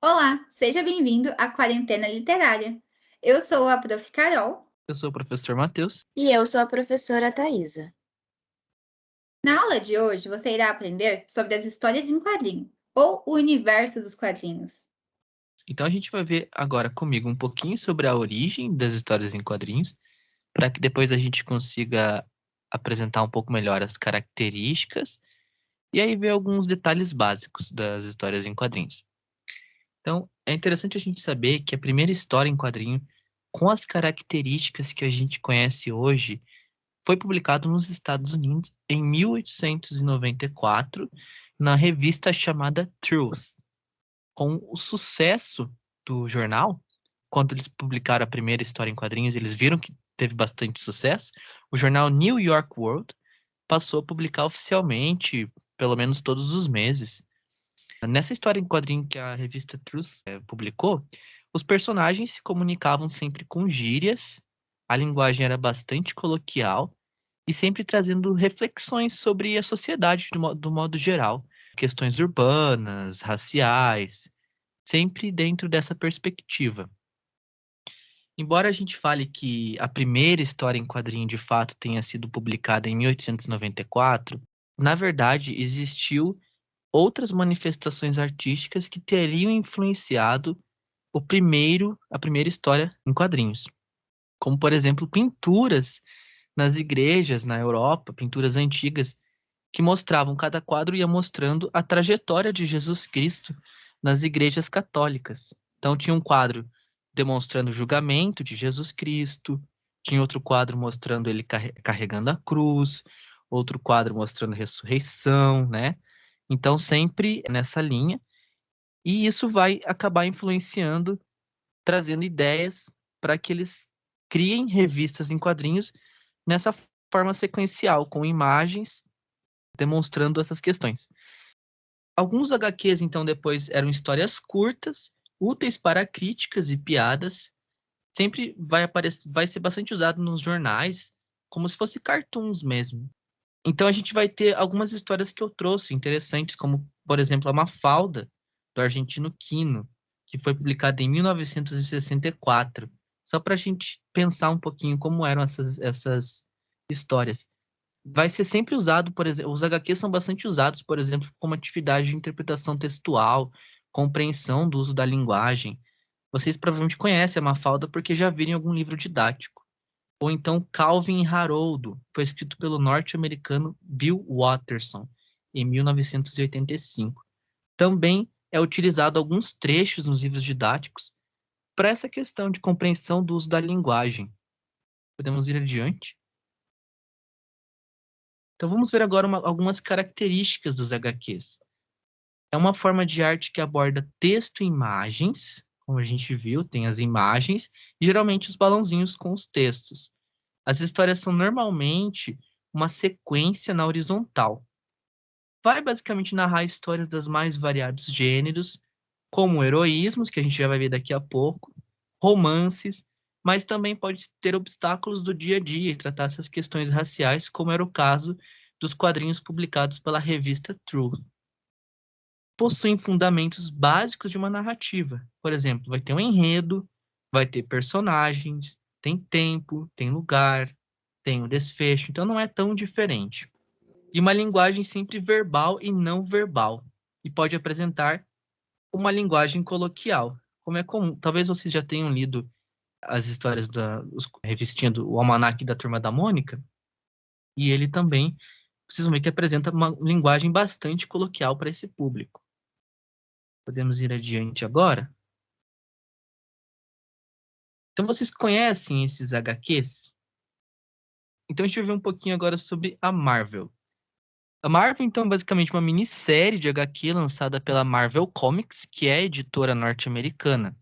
Olá, seja bem-vindo à Quarentena Literária. Eu sou a Prof. Carol. Eu sou o professor Matheus. E eu sou a professora Thaisa. Na aula de hoje, você irá aprender sobre as histórias em quadrinho, ou o universo dos quadrinhos. Então a gente vai ver agora comigo um pouquinho sobre a origem das histórias em quadrinhos, para que depois a gente consiga apresentar um pouco melhor as características e aí ver alguns detalhes básicos das histórias em quadrinhos. Então, é interessante a gente saber que a primeira história em quadrinho, com as características que a gente conhece hoje, foi publicado nos Estados Unidos em 1894, na revista chamada Truth. Com o sucesso do jornal, quando eles publicaram a primeira história em quadrinhos, eles viram que teve bastante sucesso. O jornal New York World passou a publicar oficialmente, pelo menos todos os meses. Nessa história em quadrinho que a revista Truth publicou, os personagens se comunicavam sempre com gírias, a linguagem era bastante coloquial e sempre trazendo reflexões sobre a sociedade do modo geral, questões urbanas, raciais, sempre dentro dessa perspectiva. Embora a gente fale que a primeira história em quadrinho de fato tenha sido publicada em 1894, na verdade existiu outras manifestações artísticas que teriam influenciado a primeira história em quadrinhos, como por exemplo pinturas nas igrejas na Europa, pinturas antigas que mostravam, cada quadro ia mostrando a trajetória de Jesus Cristo nas igrejas católicas. Então tinha um quadro demonstrando o julgamento de Jesus Cristo, tinha outro quadro mostrando ele carregando a cruz, outro quadro mostrando a ressurreição, né? Então sempre nessa linha, e isso vai acabar influenciando, trazendo ideias para que eles criem revistas em quadrinhos nessa forma sequencial, com imagens demonstrando essas questões. Alguns HQs, então, depois eram histórias curtas, úteis para críticas e piadas. Sempre vai ser bastante usado nos jornais, como se fosse cartoons mesmo. Então a gente vai ter algumas histórias que eu trouxe interessantes, como, por exemplo, a Mafalda, do argentino Quino, que foi publicada em 1964. Só para a gente pensar um pouquinho como eram essas histórias. Vai ser sempre usado, por exemplo, os HQs são bastante usados, por exemplo, como atividade de interpretação textual, compreensão do uso da linguagem. Vocês provavelmente conhecem a Mafalda porque já viram em algum livro didático. Ou então Calvin e Haroldo, foi escrito pelo norte-americano Bill Watterson, em 1985. Também é utilizado alguns trechos nos livros didáticos para essa questão de compreensão do uso da linguagem. Podemos ir adiante? Então vamos ver agora algumas características dos HQs. É uma forma de arte que aborda texto e imagens, como a gente viu, tem as imagens, e geralmente os balãozinhos com os textos. As histórias são normalmente uma sequência na horizontal. Vai basicamente narrar histórias das mais variados gêneros, como heroísmos, que a gente já vai ver daqui a pouco, romances, mas também pode ter obstáculos do dia a dia e tratar essas questões raciais, como era o caso dos quadrinhos publicados pela revista True. Possuem fundamentos básicos de uma narrativa. Por exemplo, vai ter um enredo, vai ter personagens, tem tempo, tem lugar, tem um desfecho, então não é tão diferente. E uma linguagem sempre verbal e não verbal, e pode apresentar uma linguagem coloquial, como é comum. Talvez vocês já tenham lido as histórias da revistinha do o Almanaque da Turma da Mônica, e ele também, vocês vão ver que apresenta uma linguagem bastante coloquial para esse público. Podemos ir adiante agora? Então, vocês conhecem esses HQs? Então, a gente vai ver um pouquinho agora sobre a Marvel. A Marvel, então, é basicamente uma minissérie de HQ lançada pela Marvel Comics, que é a editora norte-americana.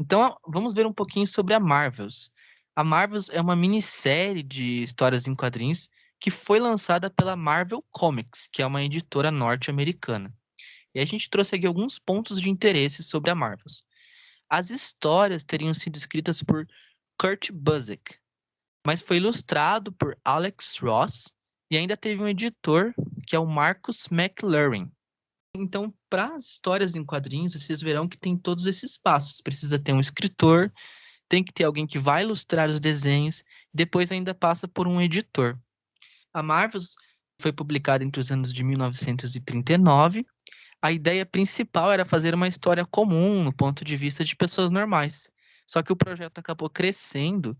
Então, vamos ver um pouquinho sobre a Marvels. A Marvels é uma minissérie de histórias em quadrinhos que foi lançada pela Marvel Comics, que é uma editora norte-americana. E a gente trouxe aqui alguns pontos de interesse sobre a Marvels. As histórias teriam sido escritas por Kurt Busiek, mas foi ilustrado por Alex Ross e ainda teve um editor, que é o Marcus McLaren. Então, para as histórias em quadrinhos, vocês verão que tem todos esses passos. Precisa ter um escritor, tem que ter alguém que vai ilustrar os desenhos, depois ainda passa por um editor. A Marvel foi publicada entre os anos de 1939. A ideia principal era fazer uma história comum no ponto de vista de pessoas normais. Só que o projeto acabou crescendo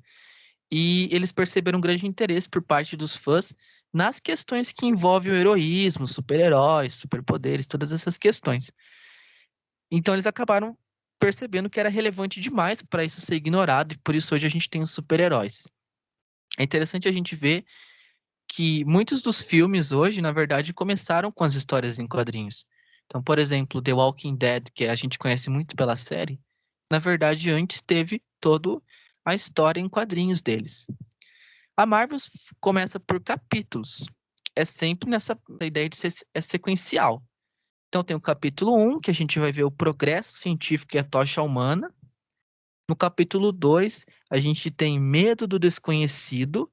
e eles perceberam um grande interesse por parte dos fãs nas questões que envolvem o heroísmo, super-heróis, superpoderes, todas essas questões. Então eles acabaram percebendo que era relevante demais para isso ser ignorado e por isso hoje a gente tem os super-heróis. É interessante a gente ver que muitos dos filmes hoje, na verdade, começaram com as histórias em quadrinhos. Então, por exemplo, The Walking Dead, que a gente conhece muito pela série, na verdade, antes teve toda a história em quadrinhos deles. A Marvel começa por capítulos. É sempre nessa ideia de ser sequencial. Então tem o capítulo 1, que a gente vai ver o progresso científico e a tocha humana. No capítulo 2, a gente tem medo do desconhecido.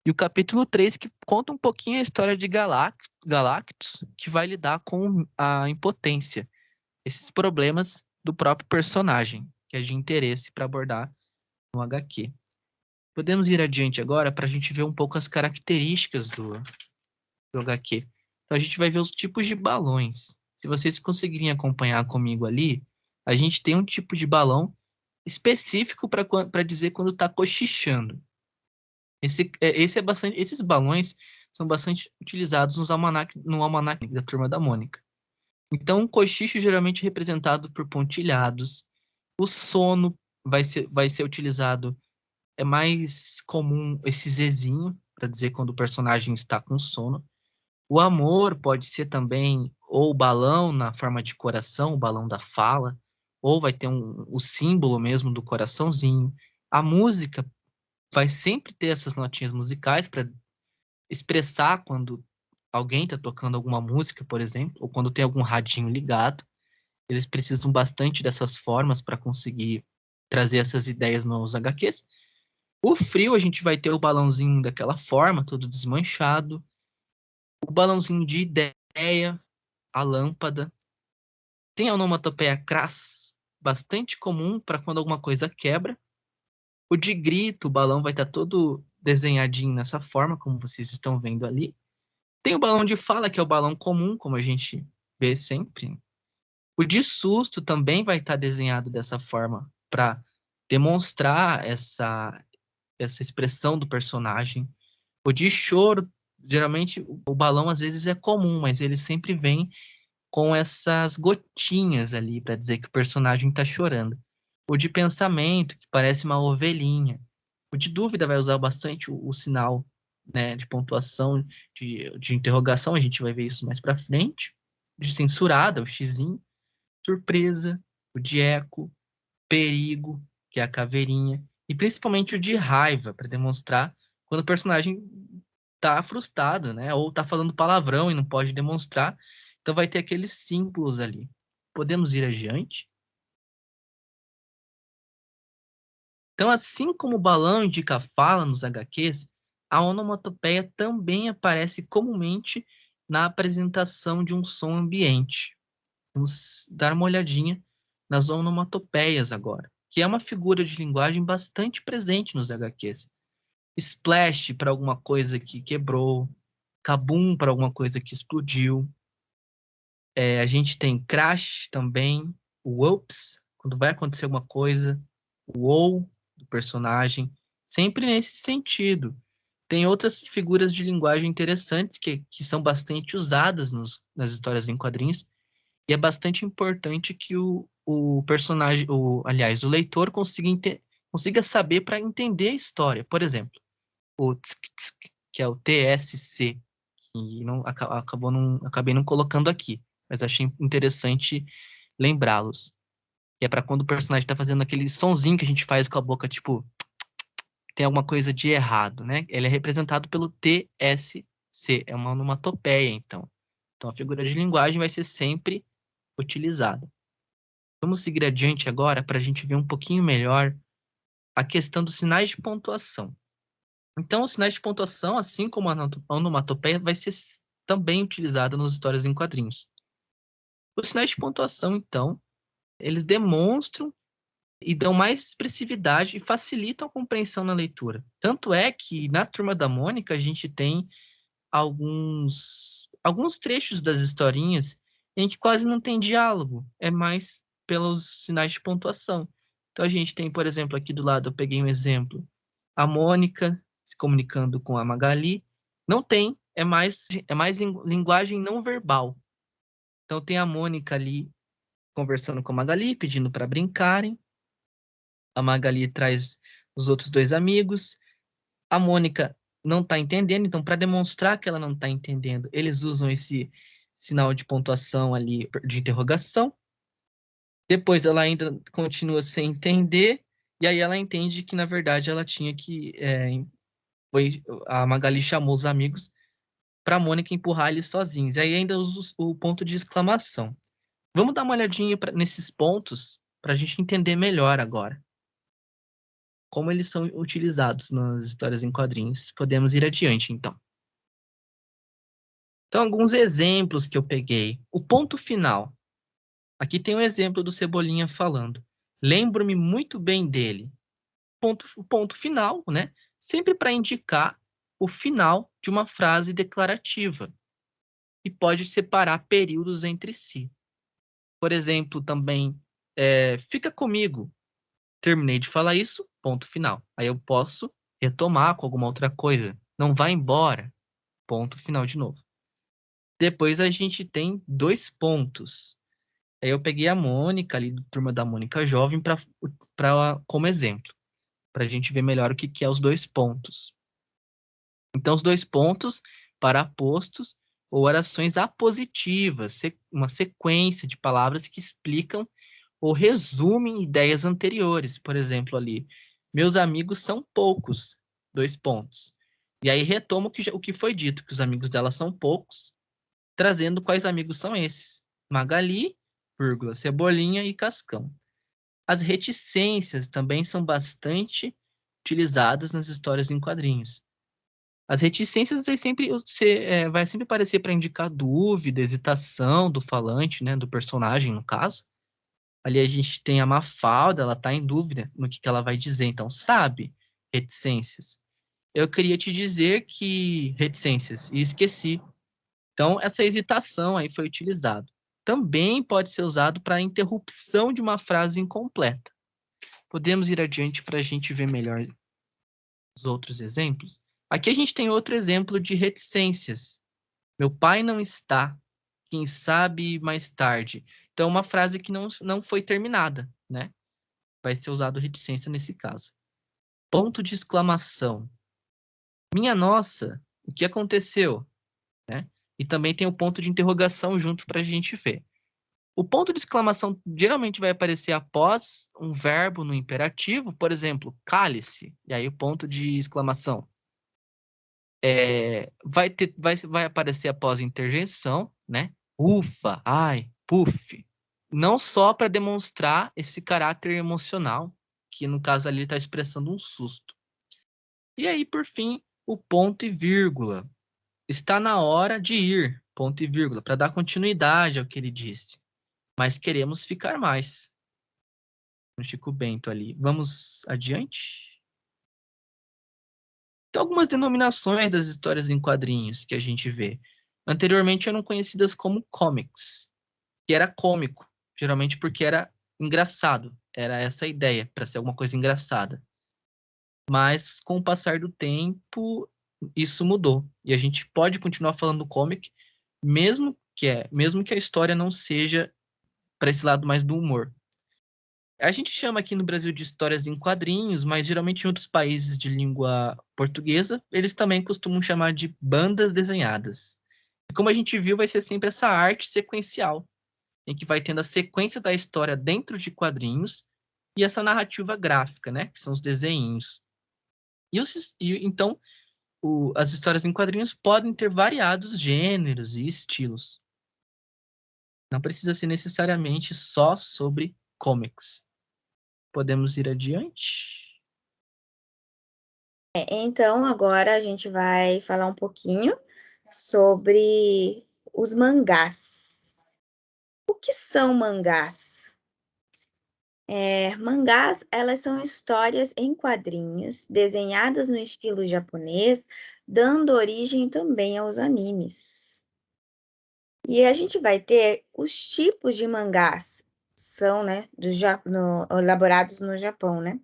E o capítulo 3, que conta um pouquinho a história de Galactus, que vai lidar com a impotência, esses problemas do próprio personagem, que é de interesse para abordar no HQ. Podemos ir adiante agora para a gente ver um pouco as características do HQ. Então a gente vai ver os tipos de balões. Se vocês conseguirem acompanhar comigo ali, a gente tem um tipo de balão específico para dizer quando está cochichando. Esses balões são bastante utilizados no almanaque da Turma da Mônica. Então, o cochicho geralmente é representado por pontilhados. O sono vai ser utilizado, é mais comum esse Zzinho, para dizer quando o personagem está com sono. O amor pode ser também ou o balão na forma de coração, o balão da fala, ou vai ter o símbolo mesmo do coraçãozinho. A música vai sempre ter essas notinhas musicais para expressar quando alguém está tocando alguma música, por exemplo, ou quando tem algum radinho ligado. Eles precisam bastante dessas formas para conseguir trazer essas ideias nos HQs. O frio, a gente vai ter o balãozinho daquela forma, todo desmanchado. O balãozinho de ideia, a lâmpada. Tem a onomatopeia crass, bastante comum para quando alguma coisa quebra. O de grito, o balão vai estar todo desenhadinho nessa forma, como vocês estão vendo ali. Tem o balão de fala, que é o balão comum, como a gente vê sempre. O de susto também vai estar desenhado dessa forma, para demonstrar essa expressão do personagem. O de choro, geralmente o balão às vezes é comum, mas ele sempre vem com essas gotinhas ali para dizer que o personagem está chorando. O de pensamento, que parece uma ovelhinha. O de dúvida vai usar bastante o sinal, né, de pontuação, de interrogação, a gente vai ver isso mais para frente. De censurada, o xizinho. Surpresa, o de eco. Perigo, que é a caveirinha. E principalmente o de raiva, para demonstrar quando o personagem tá frustrado, né? Ou tá falando palavrão e não pode demonstrar. Então vai ter aqueles símbolos ali. Podemos ir adiante? Então, assim como o balão indica a fala nos HQs, a onomatopeia também aparece comumente na apresentação de um som ambiente. Vamos dar uma olhadinha nas onomatopeias agora, que é uma figura de linguagem bastante presente nos HQs. Splash para alguma coisa que quebrou, kabum para alguma coisa que explodiu. A gente tem crash também, o oops, quando vai acontecer alguma coisa, o ou do personagem, sempre nesse sentido. Tem outras figuras de linguagem interessantes que são bastante usadas nas histórias em quadrinhos, e é bastante importante que o personagem, aliás, o leitor consiga saber para entender a história. Por exemplo, o tsk, tsk, que é o TSC, que acabei não colocando aqui, mas achei interessante lembrá-los. Que é para quando o personagem está fazendo aquele sonzinho que a gente faz com a boca, tipo, tem alguma coisa de errado, né? Ele é representado pelo TSC, é uma onomatopeia, então. Então a figura de linguagem vai ser sempre utilizada. Vamos seguir adiante agora para a gente ver um pouquinho melhor a questão dos sinais de pontuação. Então, os sinais de pontuação, assim como a onomatopeia, vai ser também utilizada nas histórias em quadrinhos. Os sinais de pontuação, então, eles demonstram e dão mais expressividade e facilitam a compreensão na leitura. Tanto é que na Turma da Mônica a gente tem alguns trechos das historinhas em que quase não tem diálogo, é mais pelos sinais de pontuação. Então a gente tem, por exemplo, aqui do lado eu peguei um exemplo, a Mônica se comunicando com a Magali, não tem, é mais linguagem não verbal. Então tem a Mônica ali conversando com a Magali, pedindo para brincarem. A Magali traz os outros dois amigos. A Mônica não está entendendo, então, para demonstrar que ela não está entendendo, eles usam esse sinal de pontuação ali de interrogação. Depois ela ainda continua sem entender, e aí ela entende que, na verdade, ela tinha que. A Magali chamou os amigos para a Mônica empurrar eles sozinhos. E aí ainda usa o ponto de exclamação. Vamos dar uma olhadinha nesses pontos para a gente entender melhor agora como eles são utilizados nas histórias em quadrinhos. Podemos ir adiante, então. Então, alguns exemplos que eu peguei. O ponto final. Aqui tem um exemplo do Cebolinha falando. Lembro-me muito bem dele. O ponto final, né? Sempre para indicar o final de uma frase declarativa. E pode separar períodos entre si. Por exemplo, também, fica comigo. Terminei de falar isso, ponto final. Aí eu posso retomar com alguma outra coisa. Não vai embora, ponto final de novo. Depois a gente tem 2 pontos. Aí eu peguei a Mônica, ali do Turma da Mônica Jovem, como exemplo, para a gente ver melhor o que é os 2 pontos. Então, os 2 pontos para apostos ou orações apositivas, uma sequência de palavras que explicam ou resumem ideias anteriores. Por exemplo, ali, meus amigos são poucos, 2 pontos. E aí retoma o que foi dito, que os amigos dela são poucos, trazendo quais amigos são esses. Magali, vírgula, Cebolinha e Cascão. As reticências também são bastante utilizadas nas histórias em quadrinhos. As reticências vai sempre aparecer para indicar dúvida, hesitação do falante, né, do personagem, no caso. Ali a gente tem a Mafalda, ela está em dúvida no que ela vai dizer. Então, sabe, reticências. Eu queria te dizer que reticências, e esqueci. Então, essa hesitação aí foi utilizada. Também pode ser usado para a interrupção de uma frase incompleta. Podemos ir adiante para a gente ver melhor os outros exemplos? Aqui a gente tem outro exemplo de reticências. Meu pai não está, quem sabe mais tarde. Então, uma frase que não foi terminada, né? Vai ser usado reticência nesse caso. Ponto de exclamação. Minha nossa, o que aconteceu? Né? E também tem o ponto de interrogação junto para a gente ver. O ponto de exclamação geralmente vai aparecer após um verbo no imperativo, por exemplo, cale-se, e aí o ponto de exclamação. Vai aparecer após interjeição, né? Ufa, ai, puf. Não só para demonstrar esse caráter emocional, que no caso ali está expressando um susto. E aí, por fim, o ponto e vírgula. Está na hora de ir, ponto e vírgula, para dar continuidade ao que ele disse. Mas queremos ficar mais. No Chico Bento ali. Vamos adiante? Tem algumas denominações das histórias em quadrinhos que a gente vê. Anteriormente eram conhecidas como comics, que era cômico, geralmente porque era engraçado. Era essa a ideia, para ser alguma coisa engraçada. Mas com o passar do tempo, isso mudou. E a gente pode continuar falando comic, mesmo que a história não seja para esse lado mais do humor. A gente chama aqui no Brasil de histórias em quadrinhos, mas geralmente em outros países de língua portuguesa, eles também costumam chamar de bandas desenhadas. E como a gente viu, vai ser sempre essa arte sequencial, em que vai tendo a sequência da história dentro de quadrinhos e essa narrativa gráfica, né, que são os desenhinhos. Então, as histórias em quadrinhos podem ter variados gêneros e estilos. Não precisa ser necessariamente só sobre comics. Podemos ir adiante? Então, agora a gente vai falar um pouquinho sobre os mangás. O que são mangás? Mangás, elas são histórias em quadrinhos, desenhadas no estilo japonês, dando origem também aos animes. E a gente vai ter os tipos de mangás, são, né, elaborados no Japão, né?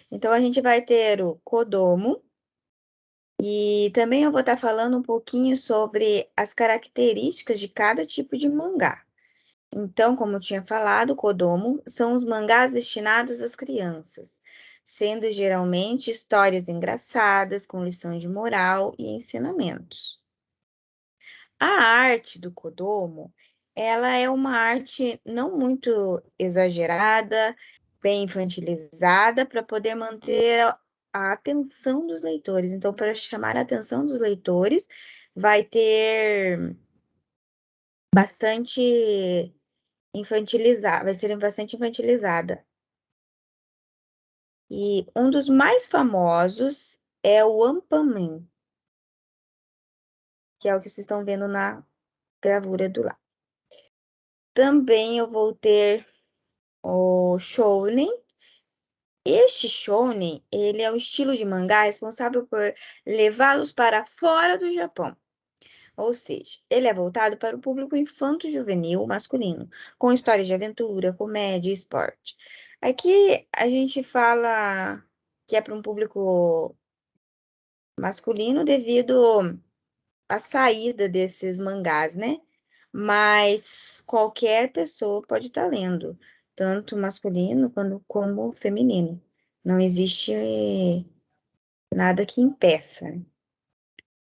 Então, a gente vai ter o Kodomo, e também eu vou estar falando um pouquinho sobre as características de cada tipo de mangá. Então, como eu tinha falado, Kodomo são os mangás destinados às crianças, sendo geralmente histórias engraçadas, com lição de moral e ensinamentos. A arte do Kodomo, ela é uma arte não muito exagerada, bem infantilizada, para poder manter a atenção dos leitores. Então, para chamar a atenção dos leitores, vai ter bastante vai ser bastante infantilizada. E um dos mais famosos é o Ampaman, que é o que vocês estão vendo na gravura do lado. Também eu vou ter o Shounen. Este Shounen, ele é o estilo de mangá responsável por levá-los para fora do Japão. Ou seja, ele é voltado para o público infanto-juvenil masculino, com histórias de aventura, comédia e esporte. Aqui a gente fala que é para um público masculino devido à saída desses mangás, né? Mas qualquer pessoa pode estar lendo, tanto masculino como feminino. Não existe nada que impeça, né?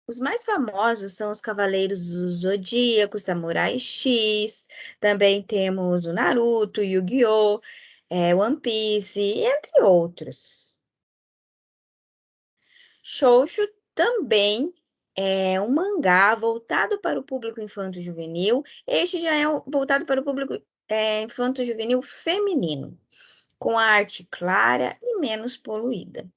Os mais famosos são os Cavaleiros do Zodíaco, Samurai X, também temos o Naruto, Yu-Gi-Oh!, One Piece, entre outros. Shoujo também é um mangá voltado para o público infanto-juvenil. Este já é voltado para o público infanto-juvenil feminino, com a arte clara e menos poluída.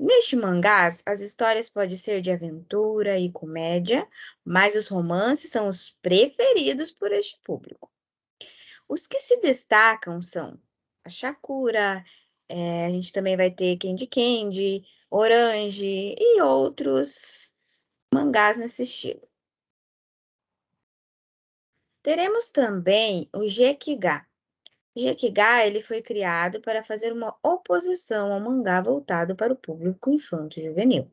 Neste mangás, as histórias podem ser de aventura e comédia, mas os romances são os preferidos por este público. Os que se destacam são a Sakura, a gente também vai ter Candy Candy, Orange e outros mangás nesse estilo. Teremos também o Gekiga. Gekiga, ele foi criado para fazer uma oposição ao mangá voltado para o público infanto-juvenil.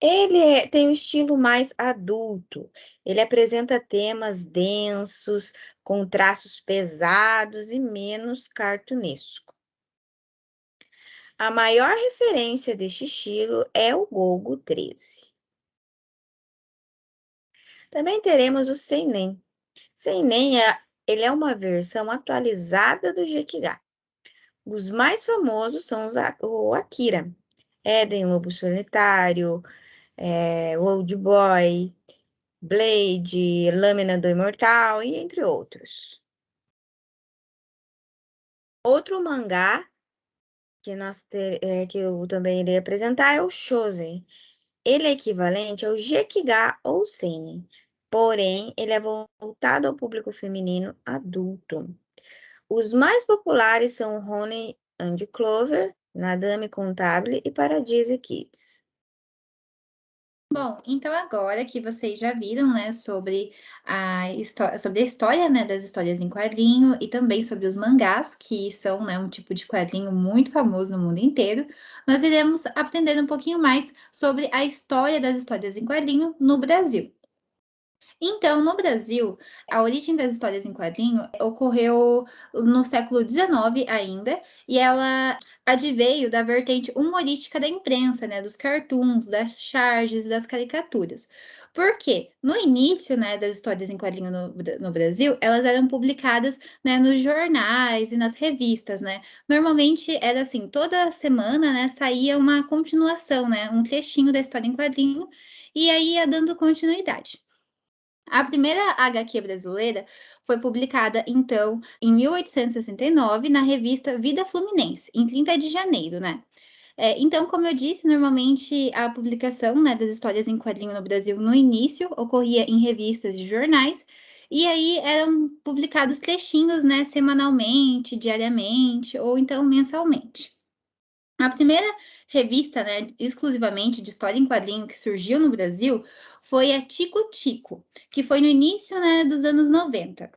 Ele tem um estilo mais adulto. Ele apresenta temas densos, com traços pesados e menos cartunesco. A maior referência deste estilo é o Golgo 13. Também teremos o Seinen. Seinen ele é uma versão atualizada do Gekiga. Os mais famosos são o Akira, Eden Lobo Solitário, Old Boy, Blade, Lâmina do Imortal e entre outros. Outro mangá que, que eu também irei apresentar é o Shonen. Ele é equivalente ao Gekiga ou Seinen, porém ele é voltado ao público feminino adulto. Os mais populares são Honey and Clover, Nadame Contable e Paradise Kids. Bom, então agora que vocês já viram, né, sobre a história, né, das histórias em quadrinho e também sobre os mangás, que são, né, um tipo de quadrinho muito famoso no mundo inteiro, nós iremos aprender um pouquinho mais sobre a história das histórias em quadrinho no Brasil. Então, no Brasil, a origem das histórias em quadrinho ocorreu no século XIX ainda, e ela adveio da vertente humorística da imprensa, né, dos cartoons, das charges, das caricaturas. Porque no início, né, das histórias em quadrinho no Brasil, elas eram publicadas, né, nos jornais e nas revistas, né? Normalmente era assim, toda semana, né, saía uma continuação, né, um trechinho da história em quadrinho, e aí ia dando continuidade. A primeira HQ brasileira foi publicada, então, em 1869, na revista Vida Fluminense, em 30 de janeiro, né? Então, como eu disse, normalmente a publicação, né, das histórias em quadrinho no Brasil no início ocorria em revistas de jornais, E aí eram publicados trechinhos, né, semanalmente, diariamente ou então mensalmente. A primeira revista, né, exclusivamente de história em quadrinho que surgiu no Brasil foi a Tico Tico, que foi no início, né, dos anos 90.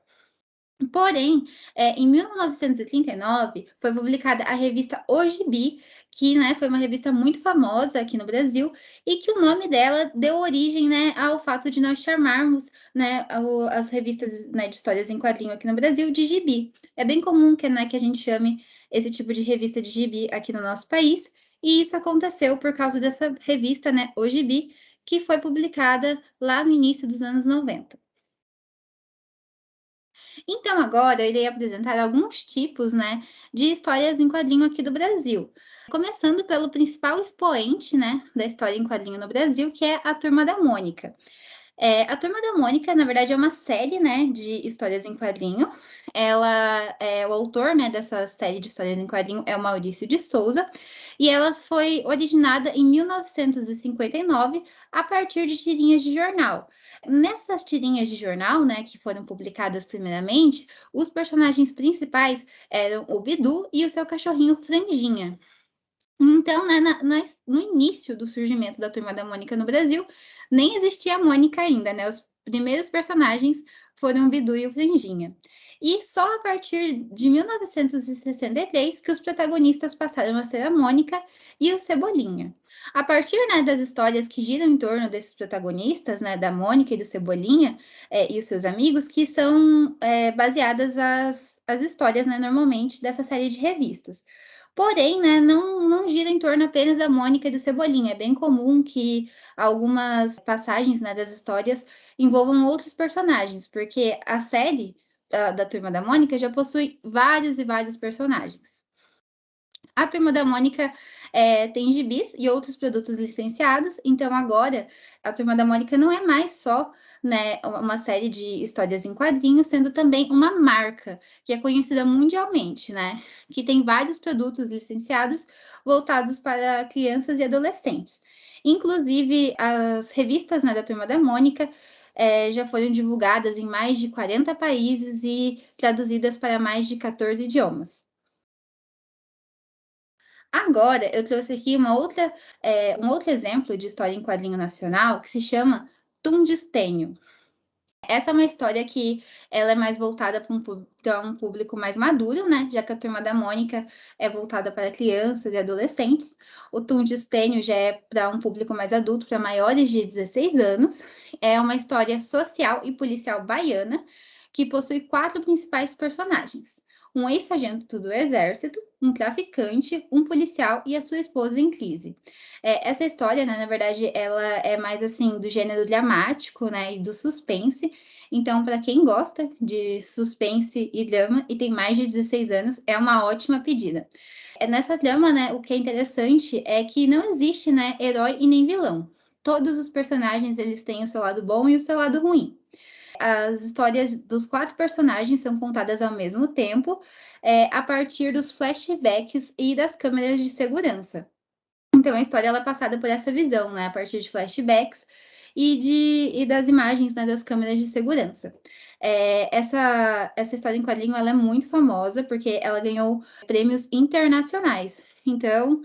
Porém, em 1939 foi publicada a revista O Gibi, que, né, foi uma revista muito famosa aqui no Brasil e que o nome dela deu origem, né, ao fato de nós chamarmos, né, as revistas, né, de histórias em quadrinho aqui no Brasil de gibi. É bem comum que, né, que a gente chame esse tipo de revista de gibi aqui no nosso país, e isso aconteceu por causa dessa revista, né, O Gibi, que foi publicada lá no início dos anos 90. Então, agora eu irei apresentar alguns tipos, né, de histórias em quadrinho aqui do Brasil. Começando pelo principal expoente, né, da história em quadrinho no Brasil, que é a Turma da Mônica. A Turma da Mônica, na verdade, é uma série, né, de histórias em quadrinho. O autor, né, dessa série de histórias em quadrinho é o Maurício de Souza, e ela foi originada em 1959 a partir de tirinhas de jornal. Nessas tirinhas de jornal, né, que foram publicadas primeiramente, os personagens principais eram o Bidu e o seu cachorrinho Franjinha. Então, né, no início do surgimento da Turma da Mônica no Brasil, nem existia a Mônica ainda, né? Os primeiros personagens foram o Bidu e o Franjinha. E só a partir de 1963 que os protagonistas passaram a ser a Mônica e o Cebolinha. A partir, né, das histórias que giram em torno desses protagonistas, né, da Mônica e do Cebolinha, e os seus amigos, que são baseadas as histórias, né, normalmente, dessa série de revistas. Porém, né, não gira em torno apenas da Mônica e do Cebolinha. É bem comum que algumas passagens, né, das histórias envolvam outros personagens, porque a série da Turma da Mônica já possui vários e vários personagens. A Turma da Mônica tem gibis e outros produtos licenciados, então agora a Turma da Mônica não é mais só, né, uma série de histórias em quadrinhos, sendo também uma marca que é conhecida mundialmente, né, que tem vários produtos licenciados voltados para crianças e adolescentes. Inclusive, as revistas, né, da Turma da Mônica já foram divulgadas em mais de 40 países e traduzidas para mais de 14 idiomas. Agora, eu trouxe aqui um outro exemplo de história em quadrinho nacional que se chama Tungstênio. Essa é uma história que ela é mais voltada para um público mais maduro, né? Já que a Turma da Mônica é voltada para crianças e adolescentes. O Tungstênio já é para um público mais adulto, para maiores de 16 anos. É uma história social e policial baiana que possui 4 principais personagens: um ex-sargento do exército, um traficante, um policial e a sua esposa em crise. Essa história, né, na verdade, ela é mais assim do gênero dramático, né, e do suspense. Então, para quem gosta de suspense e drama e tem mais de 16 anos, é uma ótima pedida. Nessa trama, né, o que é interessante é que não existe, né, herói e nem vilão. Todos os personagens eles têm o seu lado bom e o seu lado ruim. As histórias dos 4 personagens são contadas ao mesmo tempo, a partir dos flashbacks e das câmeras de segurança. Então a história ela é passada por essa visão, né, a partir de flashbacks e das imagens, né, das câmeras de segurança. Essa história em quadrinho ela é muito famosa, porque ela ganhou prêmios internacionais. Então,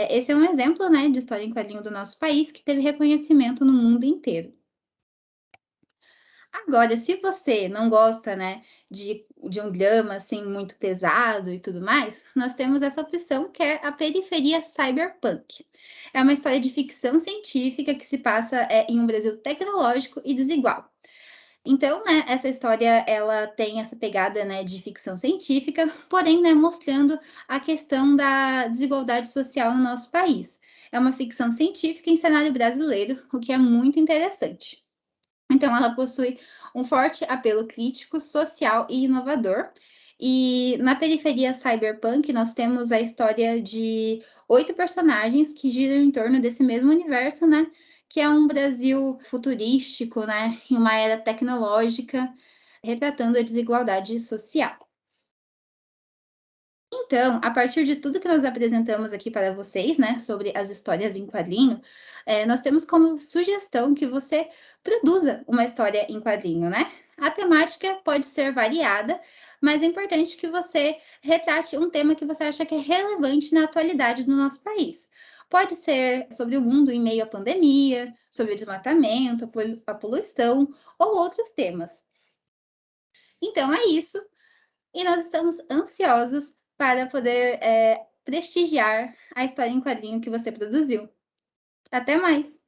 esse é um exemplo, né, de história em quadrinho do nosso país que teve reconhecimento no mundo inteiro. Agora, se você não gosta, né, de um drama, assim, muito pesado e tudo mais, nós temos essa opção que é a Periferia Cyberpunk. É uma história de ficção científica que se passa, em um Brasil tecnológico e desigual. Então, né, essa história ela tem essa pegada, né, de ficção científica, porém, né, mostrando a questão da desigualdade social no nosso país. É uma ficção científica em cenário brasileiro, o que é muito interessante. Então, ela possui um forte apelo crítico, social e inovador. E na periferia cyberpunk, nós temos a história de 8 personagens que giram em torno desse mesmo universo, né? Que é um Brasil futurístico, né? Em uma era tecnológica, retratando a desigualdade social. Então, a partir de tudo que nós apresentamos aqui para vocês, né, sobre as histórias em quadrinho, nós temos como sugestão que você produza uma história em quadrinho, né? A temática pode ser variada, mas é importante que você retrate um tema que você acha que é relevante na atualidade do nosso país. Pode ser sobre o mundo em meio à pandemia, sobre o desmatamento, a poluição ou outros temas. Então é isso, e nós estamos ansiosos para poder prestigiar a história em quadrinho que você produziu. Até mais!